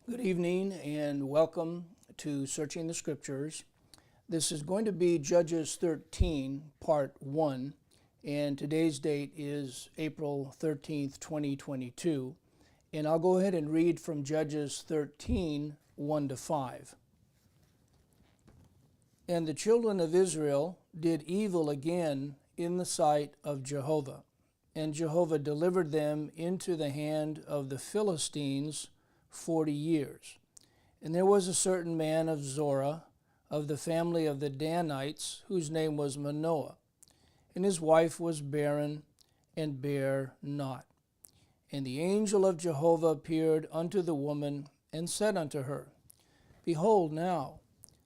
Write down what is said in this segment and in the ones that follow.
Good evening and welcome to Searching the Scriptures. This is going to be Judges 13, Part 1, and today's date is April 13th, 2022. And I'll go ahead and read from Judges 13, 1 to 5. And the children of Israel did evil again in the sight of Jehovah, and Jehovah delivered them into the hand of the Philistines 40 years. And there was a certain man of Zorah, of the family of the Danites, whose name was Manoah. And his wife was barren, and bare not. And the angel of Jehovah appeared unto the woman, and said unto her, Behold now,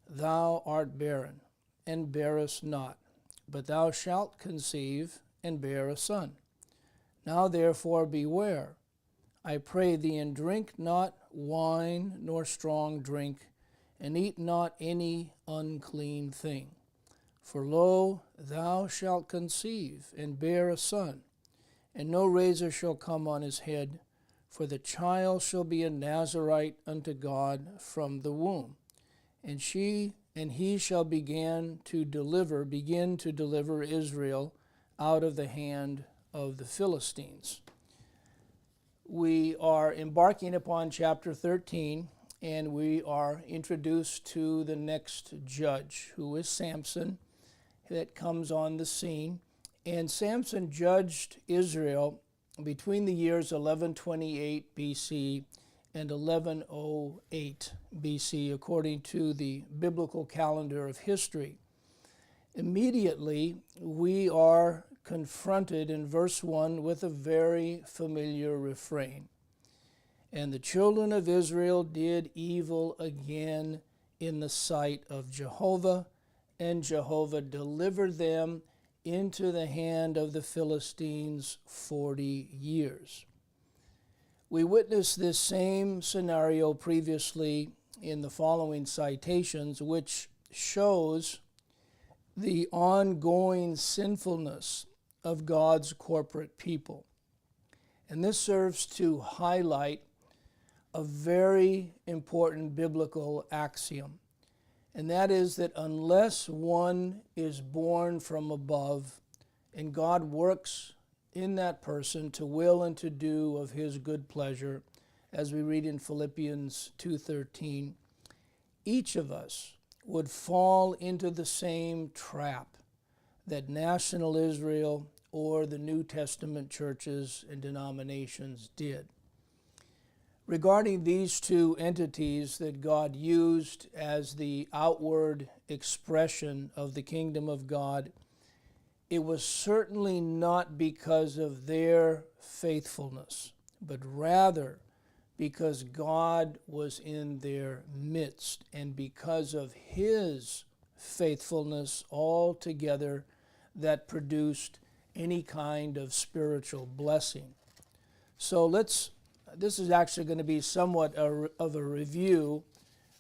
thou art barren, and bearest not, but thou shalt conceive, and bear a son. Now therefore beware, I pray thee, and drink not wine nor strong drink, and eat not any unclean thing. For lo, thou shalt conceive, and bear a son, and no razor shall come on his head, for the child shall be a Nazarite unto God from the womb. And he shall begin to deliver Israel out of the hand of the Philistines. We are embarking upon chapter 13, and we are introduced to the next judge, who is Samson, that comes on the scene. And Samson judged Israel between the years 1128 BC and 1108 BC, according to the biblical calendar of history. Immediately, we are confronted in verse 1 with a very familiar refrain. And the children of Israel did evil again in the sight of Jehovah, and Jehovah delivered them into the hand of the Philistines 40 years. We witnessed this same scenario previously in the following citations, which shows the ongoing sinfulness of God's corporate people. And this serves to highlight a very important biblical axiom, and that is that unless one is born from above and God works in that person to will and to do of his good pleasure, as we read in Philippians 2:13, each of us would fall into the same trap that national Israel or the New Testament churches and denominations did. Regarding these two entities that God used as the outward expression of the kingdom of God, it was certainly not because of their faithfulness, but rather because God was in their midst, and because of his faithfulness altogether that produced any kind of spiritual blessing. So this is actually going to be somewhat of a review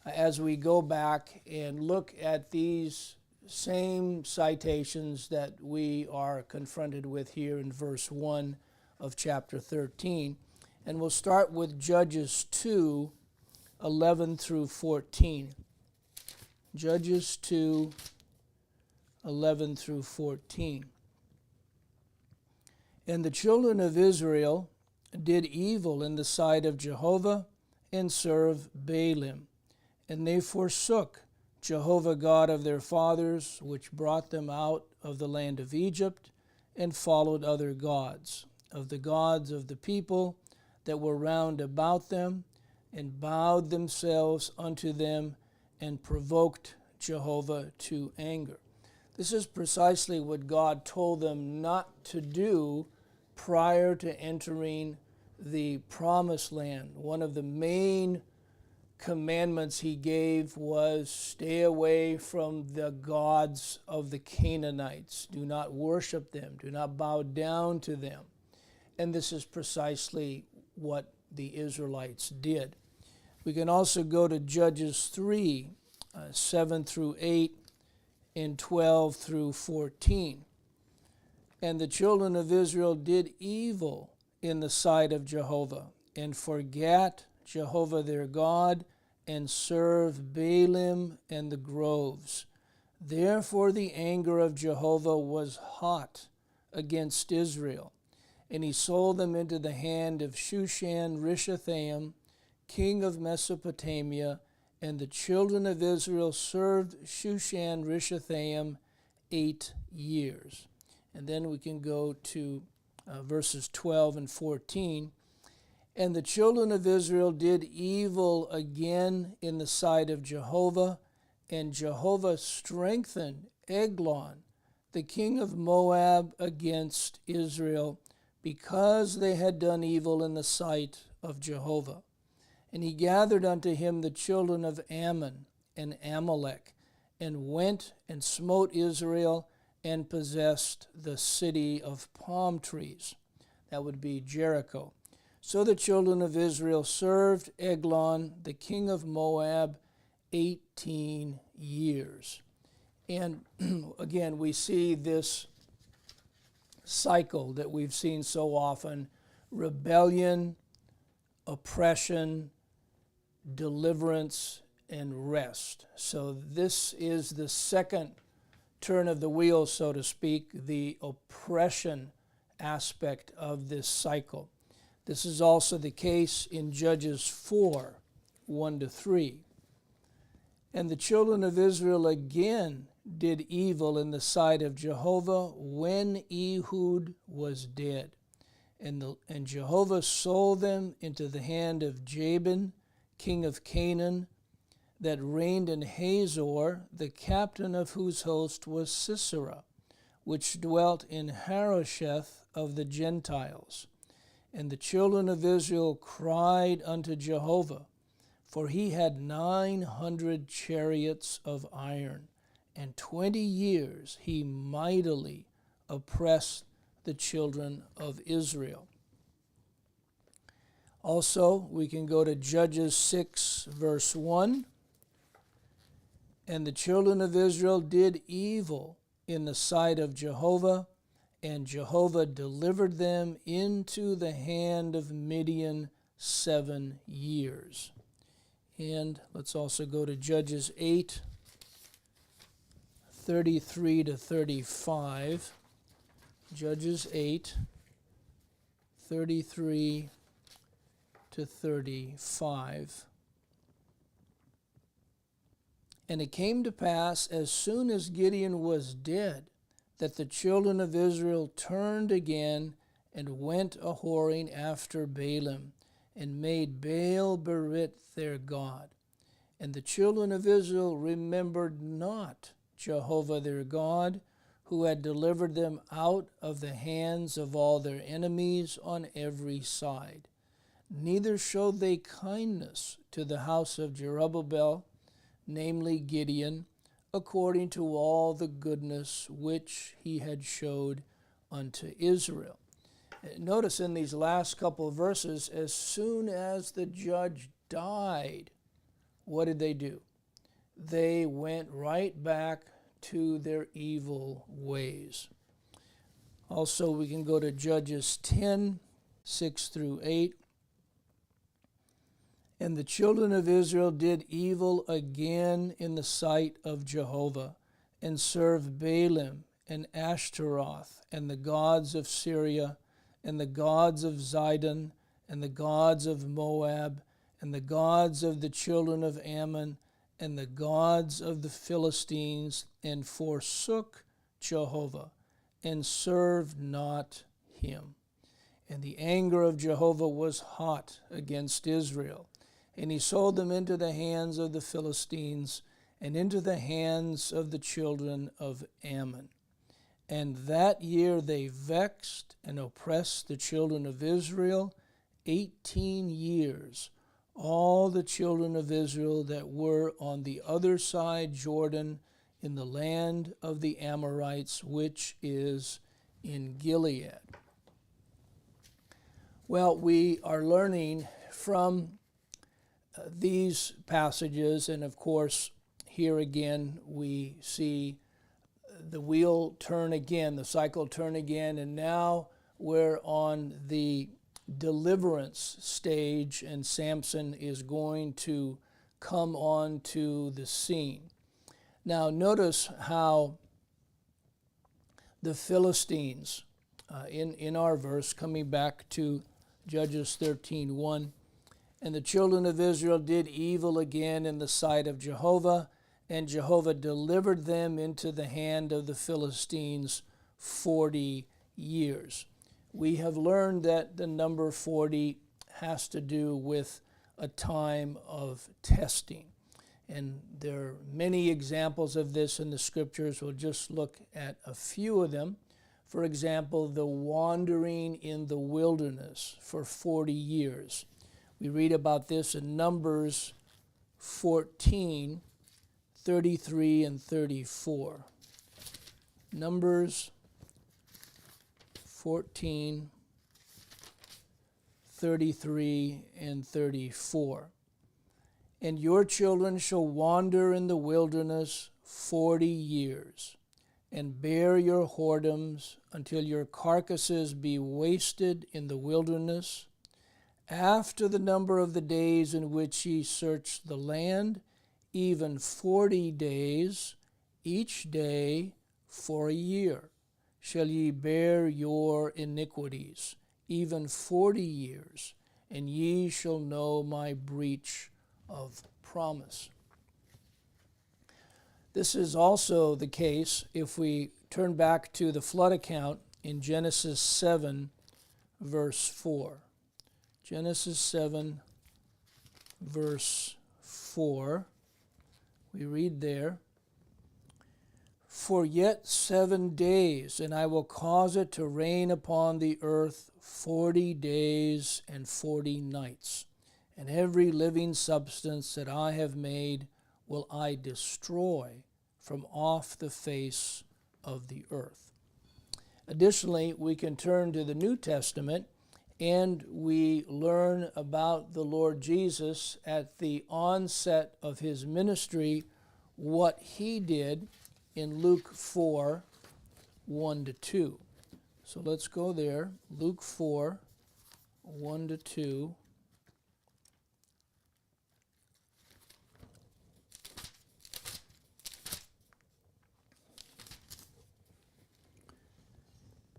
as we go back and look at these same citations that we are confronted with here in verse 1 of chapter 13. And we'll start with Judges 2, 11 through 14. Judges 2, 11 through 14. And the children of Israel did evil in the sight of Jehovah, and served Baalim. And they forsook Jehovah God of their fathers, which brought them out of the land of Egypt, and followed other gods, of the people that were round about them, and bowed themselves unto them, and provoked Jehovah to anger. This is precisely what God told them not to do prior to entering the promised land. One of the main commandments he gave was stay away from the gods of the Canaanites. Do not worship them. Do not bow down to them. And this is precisely what the Israelites did. We can also go to Judges 3, 7 through 8 and 12 through 14. And the children of Israel did evil in the sight of Jehovah, and forgat Jehovah their God, and serve Baalim and the groves. Therefore the anger of Jehovah was hot against Israel, and he sold them into the hand of Shushan-Rishathaim, king of Mesopotamia, and the children of Israel served Shushan-Rishathaim 8 years. And then we can go to verses 12 and 14. And the children of Israel did evil again in the sight of Jehovah, and Jehovah strengthened Eglon, the king of Moab, against Israel, because they had done evil in the sight of Jehovah. And he gathered unto him the children of Ammon and Amalek, and went and smote Israel, and possessed the city of palm trees. That would be Jericho. So the children of Israel served Eglon, the king of Moab, 18 years. And again, we see this cycle that we've seen so often: rebellion, oppression, deliverance, and rest. So this is the second turn of the wheel, so to speak, the oppression aspect of this cycle. This is also the case in Judges 4, 1-3. And the children of Israel again did evil in the sight of Jehovah when Ehud was dead. And Jehovah sold them into the hand of Jabin, king of Canaan, that reigned in Hazor, the captain of whose host was Sisera, which dwelt in Harosheth of the Gentiles. And the children of Israel cried unto Jehovah, for he had 900 chariots of iron, and 20 years he mightily oppressed the children of Israel. Also, we can go to Judges 6, verse 1. And the children of Israel did evil in the sight of Jehovah, and Jehovah delivered them into the hand of Midian 7 years. And let's also go to Judges 8, 33-35. Judges 8, 33-35. And it came to pass, as soon as Gideon was dead, that the children of Israel turned again and went a-whoring after Baalim, and made Baal-Berith their god. And the children of Israel remembered not Jehovah their God, who had delivered them out of the hands of all their enemies on every side. Neither showed they kindness to the house of Jerubbaal, namely Gideon, according to all the goodness which he had showed unto Israel. Notice in these last couple of verses, as soon as the judge died, what did they do? They went right back to their evil ways. Also, we can go to Judges 10, 6-8. And the children of Israel did evil again in the sight of Jehovah, and served Baalim and Ashtaroth, and the gods of Syria, and the gods of Zidon, and the gods of Moab, and the gods of the children of Ammon, and the gods of the Philistines, and forsook Jehovah, and served not him. And the anger of Jehovah was hot against Israel, and he sold them into the hands of the Philistines, and into the hands of the children of Ammon. And that year they vexed and oppressed the children of Israel 18 years, all the children of Israel that were on the other side Jordan, in the land of the Amorites, which is in Gilead. Well, we are learning from these passages, and of course, here again we see the wheel turn again, the cycle turn again, and now we're on the deliverance stage, and Samson is going to come onto the scene. Now, notice how the Philistines, in our verse, coming back to Judges 13:1, and the children of Israel did evil again in the sight of Jehovah, and Jehovah delivered them into the hand of the Philistines 40 years. We have learned that the number 40 has to do with a time of testing. And there are many examples of this in the scriptures. We'll just look at a few of them. For example, the wandering in the wilderness for 40 years. We read about this in Numbers 14, 33 and 34. Numbers 14, 33 and 34. And your children shall wander in the wilderness 40 years, and bear your whoredoms until your carcasses be wasted in the wilderness, after the number of the days in which ye searched the land, even 40 days, each day for a year, shall ye bear your iniquities, even 40 years, and ye shall know my breach of promise. This is also the case if we turn back to the flood account in Genesis 7, verse 4. Genesis 7, verse 4. We read there, For yet 7 days, and I will cause it to rain upon the earth 40 days and 40 nights. And every living substance that I have made will I destroy from off the face of the earth. Additionally, we can turn to the New Testament and we learn about the Lord Jesus at the onset of his ministry, what he did in Luke 4, 1-2. So let's go there. Luke 4, 1-2.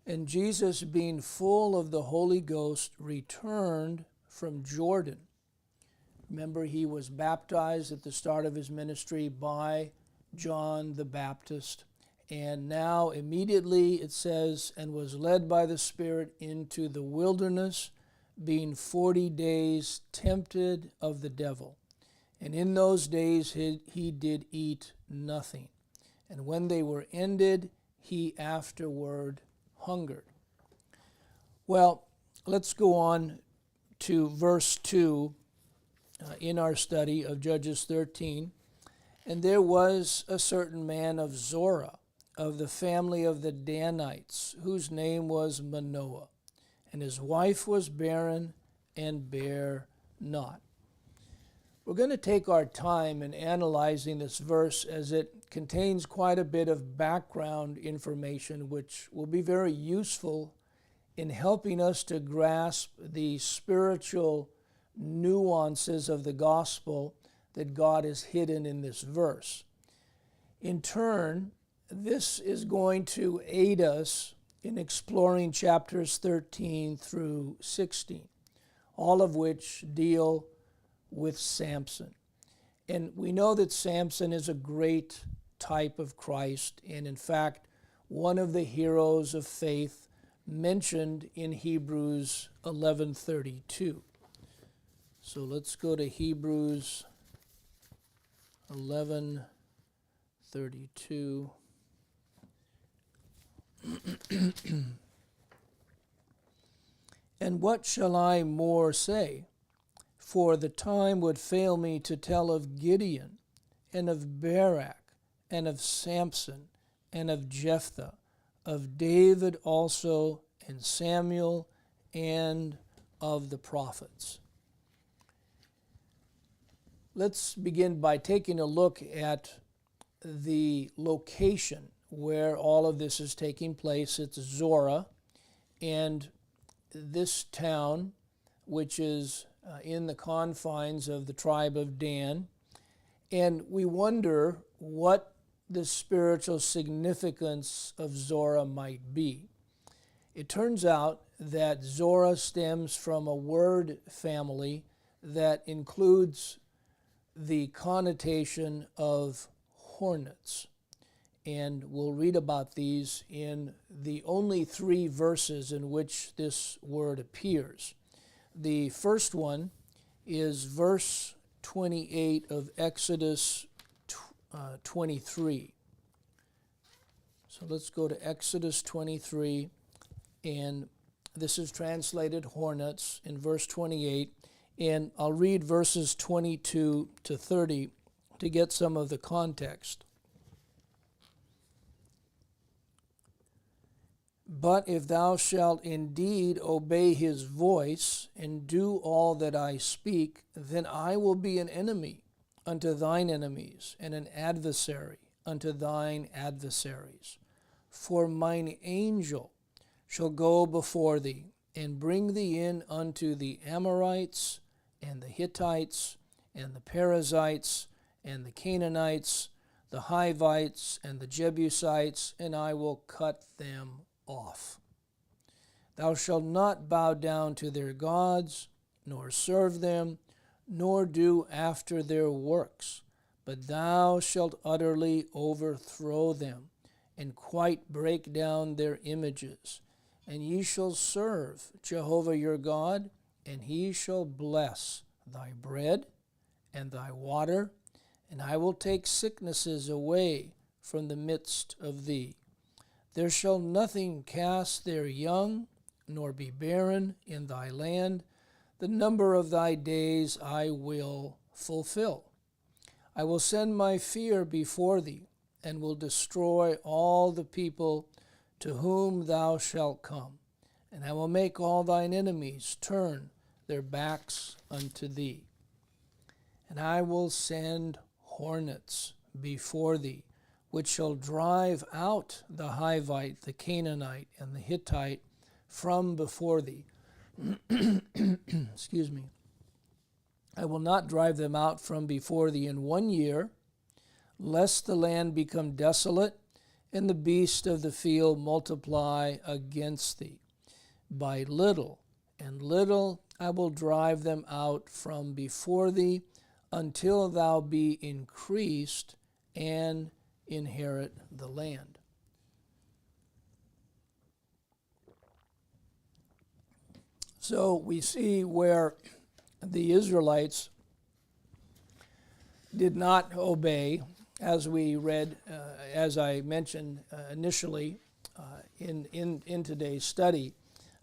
And Jesus, being full of the Holy Ghost, returned from Jordan. Remember, he was baptized at the start of his ministry by John the Baptist. And now immediately it says, and was led by the Spirit into the wilderness, being 40 days tempted of the devil. And in those days he did eat nothing. And when they were ended, he afterward hungered. Well, let's go on to verse 2 in our study of Judges 13. And there was a certain man of Zorah, of the family of the Danites, whose name was Manoah. And his wife was barren and bare not. We're going to take our time in analyzing this verse as it contains quite a bit of background information which will be very useful in helping us to grasp the spiritual nuances of the gospel that God has hidden in this verse. In turn, this is going to aid us in exploring chapters 13 through 16, all of which deal with Samson. And we know that Samson is a great type of Christ, and in fact, one of the heroes of faith mentioned in Hebrews 11:32. So let's go to Hebrews 11:32. And what shall I more say? For the time would fail me to tell of Gideon, and of Barak, and of Samson, and of Jephthah, of David also, and Samuel, and of the prophets. Let's begin by taking a look at the location where all of this is taking place. It's Zorah, and this town, which is in the confines of the tribe of Dan, and we wonder what the spiritual significance of Zorah might be. It turns out that Zorah stems from a word family that includes the connotation of hornets. And we'll read about these in the only 3 verses in which this word appears. The first one is verse 28 of Exodus 23. So let's go to Exodus 23, and this is translated hornets in verse 28, and I'll read verses 22 to 30 to get some of the context. But if thou shalt indeed obey his voice, and do all that I speak, then I will be an enemy unto thine enemies, and an adversary unto thine adversaries. For mine angel shall go before thee, and bring thee in unto the Amorites, and the Hittites, and the Perizzites, and the Canaanites, the Hivites, and the Jebusites, and I will cut them off. Thou shalt not bow down to their gods, nor serve them, nor do after their works, but thou shalt utterly overthrow them, and quite break down their images. And ye shall serve Jehovah your God, and he shall bless thy bread and thy water, and I will take sicknesses away from the midst of thee. There shall nothing cast their young, nor be barren in thy land. The number of thy days I will fulfill. I will send my fear before thee, and will destroy all the people to whom thou shalt come. And I will make all thine enemies turn their backs unto thee. And I will send hornets before thee, which shall drive out the Hivite, the Canaanite, and the Hittite from before thee. Excuse me. I will not drive them out from before thee in 1 year, lest the land become desolate, and the beasts of the field multiply against thee. By little and little I will drive them out from before thee, until thou be increased and inherit the land. So we see where the Israelites did not obey, as we read, as I mentioned initially in today's study.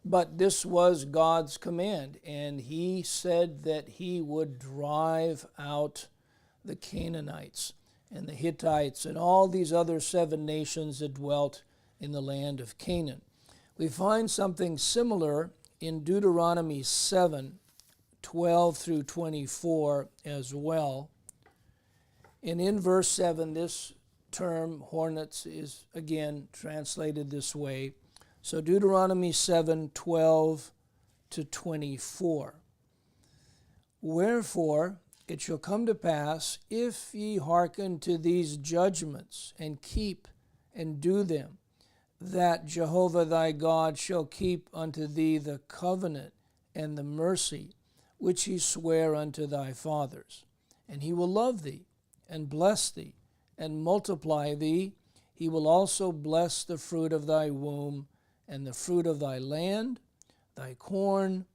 But this was God's command, and he said that he would drive out the Canaanites and the Hittites and all these other 7 nations that dwelt in the land of Canaan. We find something similar in Deuteronomy 7, 12 through 24 as well. And in verse 7, this term, hornets, is again translated this way. So Deuteronomy 7, 12 to 24. Wherefore it shall come to pass, if ye hearken to these judgments, and keep and do them, that Jehovah thy God shall keep unto thee the covenant and the mercy which he sware unto thy fathers. And he will love thee, and bless thee, and multiply thee. He will also bless the fruit of thy womb, and the fruit of thy land, thy corn,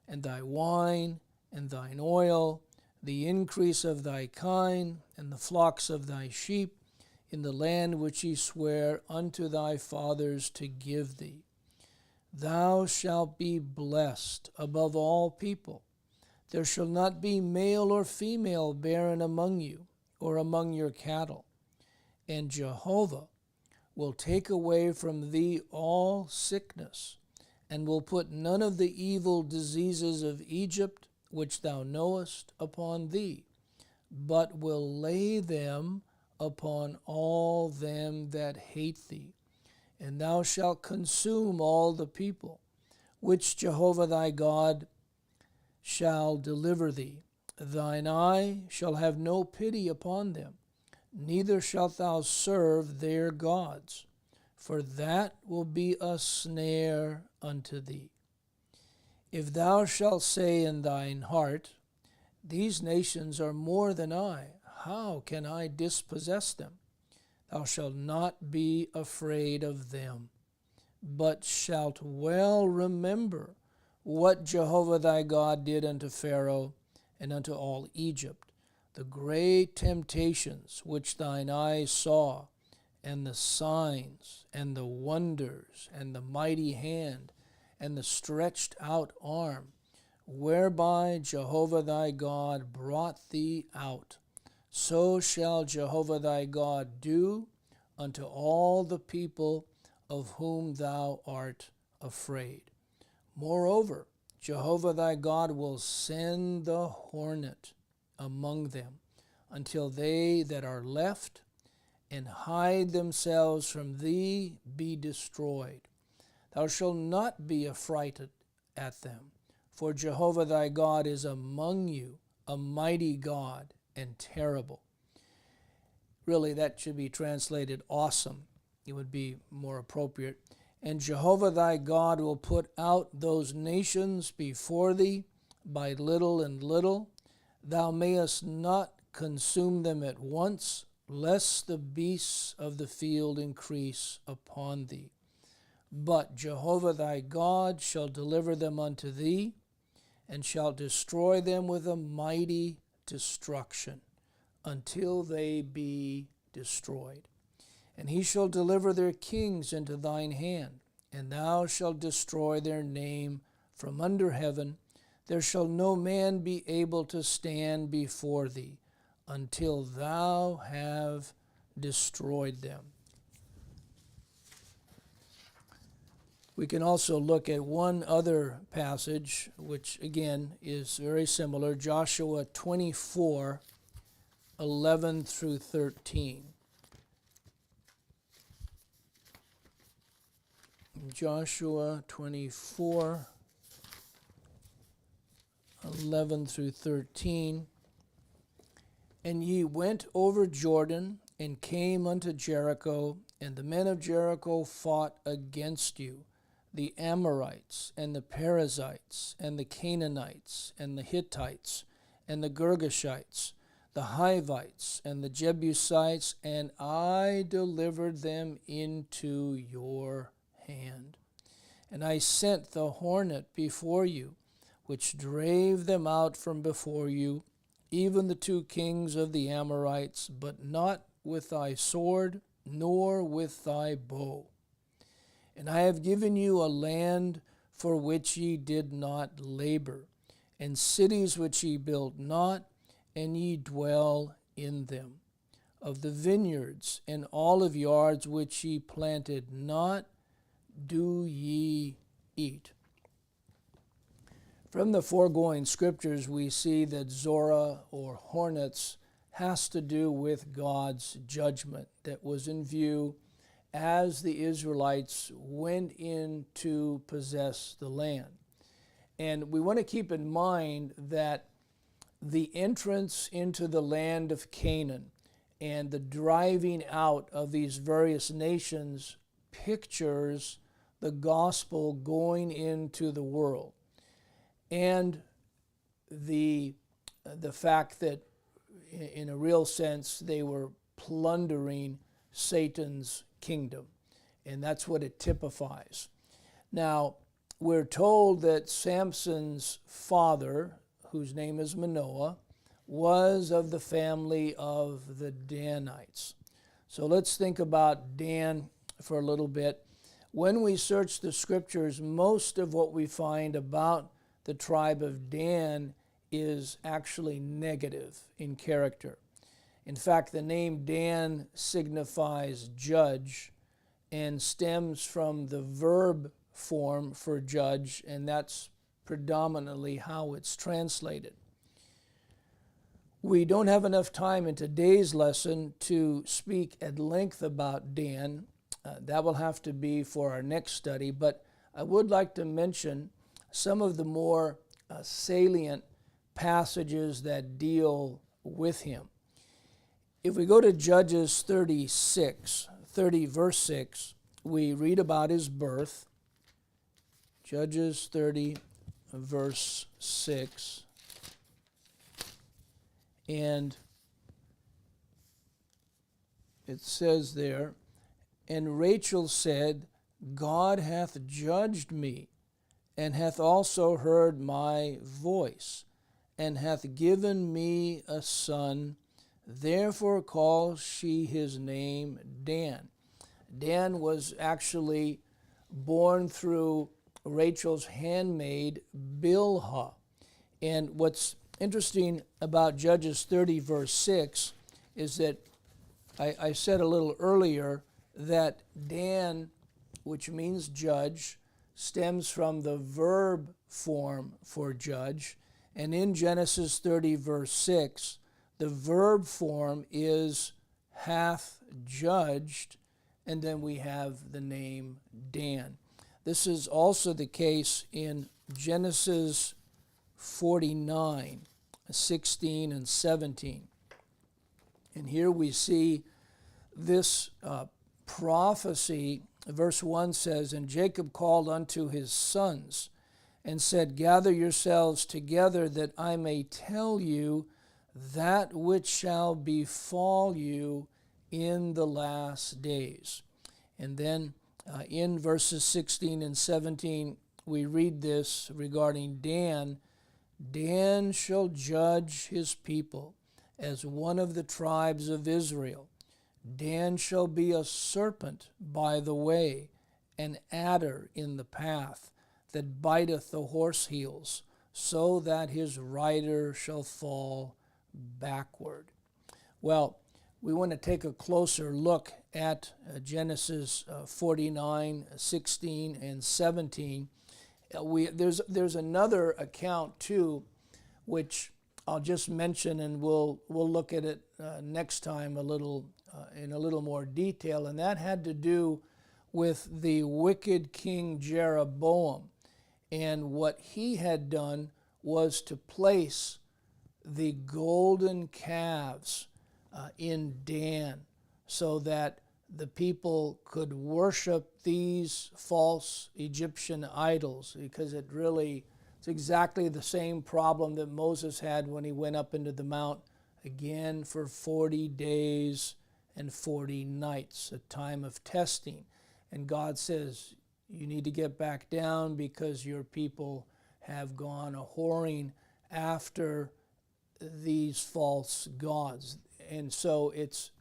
and thy wine, and thine oil, the increase of thy kine, and the flocks of thy sheep, in the land which he sware unto thy fathers to give thee. Thou shalt be blessed above all people. There shall not be male or female barren among you, or among your cattle. And Jehovah will take away from thee all sickness, and will put none of the evil diseases of Egypt, which thou knowest, upon thee, but will lay them upon all them that hate thee. And thou shalt consume all the people, which Jehovah thy God shall deliver thee. Thine eye shall have no pity upon them, neither shalt thou serve their gods, for that will be a snare unto thee. If thou shalt say in thine heart, These nations are more than I, how can I dispossess them? Thou shalt not be afraid of them, but shalt well remember what Jehovah thy God did unto Pharaoh and unto all Egypt, the great temptations which thine eyes saw, and the signs, and the wonders, and the mighty hand, and the stretched out arm, whereby Jehovah thy God brought thee out. So shall Jehovah thy God do unto all the people of whom thou art afraid. Moreover, Jehovah thy God will send the hornet among them, until they that are left and hide themselves from thee be destroyed. Thou shalt not be affrighted at them, for Jehovah thy God is among you, a mighty God and terrible. Really, that should be translated awesome. It would be more appropriate. And Jehovah thy God will put out those nations before thee by little and little. Thou mayest not consume them at once, lest the beasts of the field increase upon thee. But Jehovah thy God shall deliver them unto thee, and shall destroy them with a mighty destruction, until they be destroyed. And he shall deliver their kings into thine hand, and thou shalt destroy their name from under heaven. There shall no man be able to stand before thee, until thou have destroyed them. We can also look at one other passage, which again is very similar, Joshua 24, 11 through 13. Joshua 24, 11 through 13. And ye went over Jordan, and came unto Jericho, and the men of Jericho fought against you, the Amorites, and the Perizzites, and the Canaanites, and the Hittites, and the Girgashites, the Hivites, and the Jebusites, and I delivered them into your hand. And I sent the hornet before you, which drave them out from before you, even the two kings of the Amorites, but not with thy sword, nor with thy bow. And I have given you a land for which ye did not labor, and cities which ye built not, and ye dwell in them. Of the vineyards and olive yards which ye planted not, do ye eat. From the foregoing scriptures, we see that Zorah, or hornets, has to do with God's judgment that was in view as the Israelites went in to possess the land. And we want to keep in mind that the entrance into the land of Canaan and the driving out of these various nations pictures the gospel going into the world. And the fact that, in a real sense, they were plundering Satan's kingdom. And that's what it typifies. Now, we're told that Samson's father, whose name is Manoah, was of the family of the Danites. So let's think about Dan for a little bit. When we search the scriptures, most of what we find about the tribe of Dan is actually negative in character. In fact, the name Dan signifies judge and stems from the verb form for judge, and that's predominantly how it's translated. We don't have enough time in today's lesson to speak at length about Dan. That will have to be for our next study, but I would like to mention some of the more salient passages that deal with him. If we go to Judges 30 verse 6, we read about his birth. Judges 30 verse 6. And it says there, "And Rachel said, God hath judged me, and hath also heard my voice, and hath given me a son. Therefore calls she his name Dan." Dan was actually born through Rachel's handmaid, Bilhah. And what's interesting about Judges 30, verse 6, is that I said a little earlier that Dan, which means judge, stems from the verb form for judge. And in Genesis 30, verse 6, the verb form is hath judged, and then we have the name Dan. This is also the case in Genesis 49, 16 and 17. And here we see this prophecy. Verse 1 says, "And Jacob called unto his sons, and said, Gather yourselves together, that I may tell you that which shall befall you in the last days." And then in verses 16 and 17, we read this regarding Dan. "Dan shall judge his people as one of the tribes of Israel. Dan shall be a serpent by the way, an adder in the path, that biteth the horse heels, so that his rider shall fall backward." Well, we want to take a closer look at Genesis 49, 16, and 17. There's another account too, which I'll just mention, and we'll look at it next time in a little more detail, and that had to do with the wicked King Jeroboam. And what he had done was to place the golden calves in Dan, so that the people could worship these false Egyptian idols, because it's exactly the same problem that Moses had when he went up into the mount again for 40 days and 40 nights, a time of testing. And God says, you need to get back down, because your people have gone a-whoring after these false gods. And so it's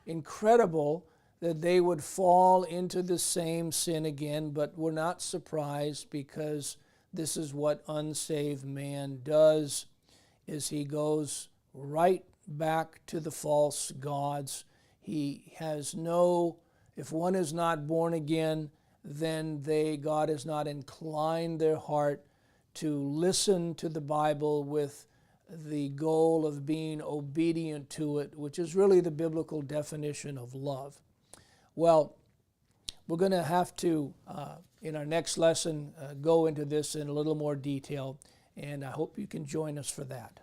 incredible that they would fall into the same sin again, but we're not surprised, because this is what unsaved man does, is he goes right back to the false gods. He has if one is not born again, then God has not inclined their heart to listen to the Bible with the goal of being obedient to it, which is really the biblical definition of love. Well, we're going to have to, in our next lesson, go into this in a little more detail, and I hope you can join us for that.